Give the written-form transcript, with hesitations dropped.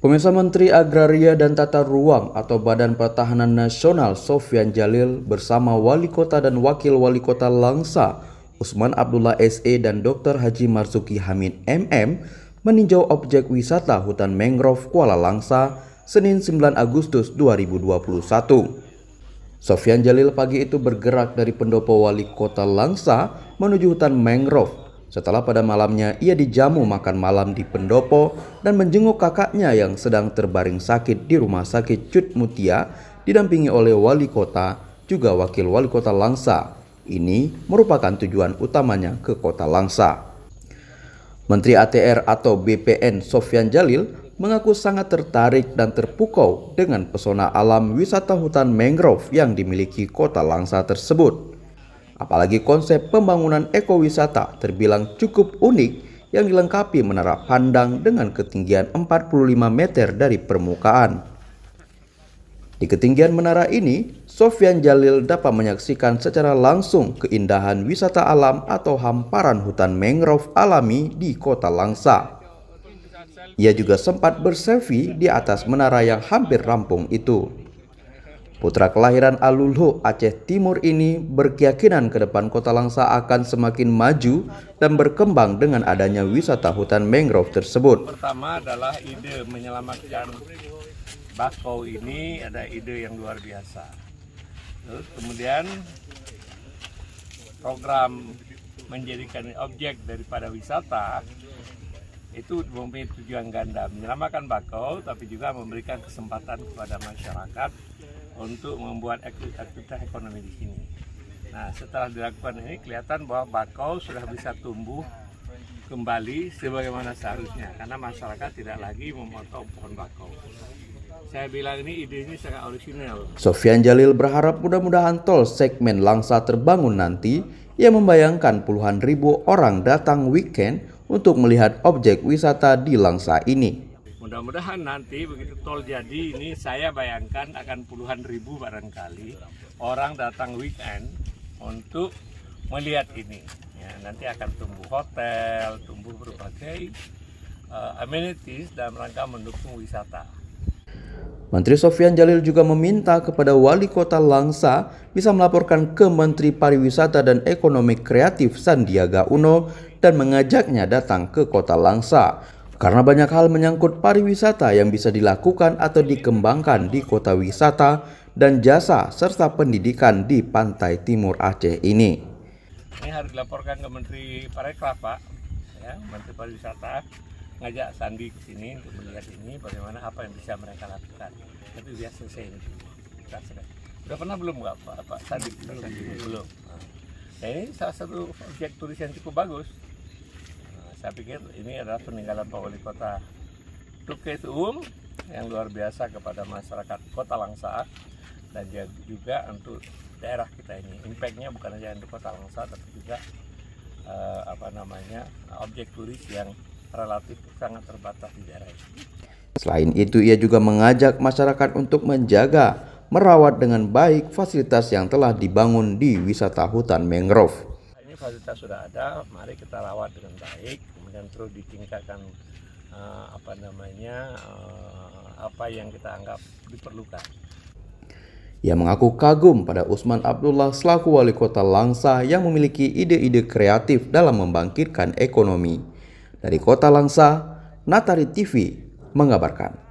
Pemirsa, Menteri Agraria dan Tata Ruang atau Badan Pertahanan Nasional Sofyan Djalil bersama Wali Kota dan Wakil Wali Kota Langsa Usman Abdullah SE dan Dr. Haji Marzuki Hamid MM meninjau objek wisata hutan mangrove Kuala Langsa Senin 9 Agustus 2021. Sofyan Djalil pagi itu bergerak dari pendopo Wali Kota Langsa menuju hutan mangrove. Setelah pada malamnya ia dijamu makan malam di pendopo dan menjenguk kakaknya yang sedang terbaring sakit di Rumah Sakit Cut Mutia didampingi oleh Wali Kota juga Wakil Wali Kota Langsa. Ini merupakan tujuan utamanya ke Kota Langsa. Menteri ATR atau BPN Sofyan Djalil mengaku sangat tertarik dan terpukau dengan pesona alam wisata hutan mangrove yang dimiliki Kota Langsa tersebut. Apalagi konsep pembangunan ekowisata terbilang cukup unik yang dilengkapi menara pandang dengan ketinggian 45 meter dari permukaan. Di ketinggian menara ini, Sofyan Djalil dapat menyaksikan secara langsung keindahan wisata alam atau hamparan hutan mangrove alami di Kota Langsa. Ia juga sempat berselfie di atas menara yang hampir rampung itu. Putra kelahiran Alulho, Aceh Timur ini berkeyakinan ke depan Kota Langsa akan semakin maju dan berkembang dengan adanya wisata hutan mangrove tersebut. Pertama adalah ide menyelamatkan bakau ini ada ide yang luar biasa. Terus kemudian program menjadikan objek daripada wisata itu mempunyai tujuan ganda, menyelamatkan bakau tapi juga memberikan kesempatan kepada masyarakat untuk membuat aktivitas ekonomi di sini. Nah, setelah dilakukan ini kelihatan bahwa bakau sudah bisa tumbuh kembali sebagaimana seharusnya karena masyarakat tidak lagi memotong pohon bakau. Saya bilang ini ide ini sangat orisinal. Sofyan Djalil berharap mudah-mudahan tol segmen Langsa terbangun nanti. Ia membayangkan puluhan ribu orang datang weekend untuk melihat objek wisata di Langsa ini. Mudah-mudahan nanti begitu tol jadi ini saya bayangkan akan puluhan ribu barangkali orang datang weekend untuk melihat ini. Ya, nanti akan tumbuh hotel, tumbuh berbagai amenities dalam rangka mendukung wisata. Menteri Sofyan Djalil juga meminta kepada Wali Kota Langsa bisa melaporkan ke Menteri Pariwisata dan Ekonomi Kreatif Sandiaga Uno dan mengajaknya datang ke Kota Langsa. Karena banyak hal menyangkut pariwisata yang bisa dilakukan atau dikembangkan di kota wisata dan jasa serta pendidikan di pantai timur Aceh ini. Ini harus dilaporkan ke Menteri Parekraf, Pak. Ya, Menteri Pariwisata ngajak Sandi ke sini untuk melihat ini bagaimana apa yang bisa mereka lakukan. Tapi biar selesai ini. Udah pernah belum nggak Pak Sandi? Belum. Nah, ini salah satu objek turis yang cukup bagus. Saya pikir ini adalah peninggalan Pak Wali Kota Tuketum yang luar biasa kepada masyarakat Kota Langsa dan juga untuk daerah kita ini. Impact-nya bukan hanya untuk Kota Langsa tapi juga objek turis yang relatif sangat terbatas di daerah ini. Selain itu, ia juga mengajak masyarakat untuk menjaga, merawat dengan baik fasilitas yang telah dibangun di wisata hutan mangrove. Ini fasilitas sudah ada, mari kita rawat dengan baik, kemudian terus ditingkatkan apa yang kita anggap diperlukan. Ia mengaku kagum pada Usman Abdullah selaku Wali Kota Langsa yang memiliki ide-ide kreatif dalam membangkitkan ekonomi. Dari Kota Langsa, Natari TV mengabarkan.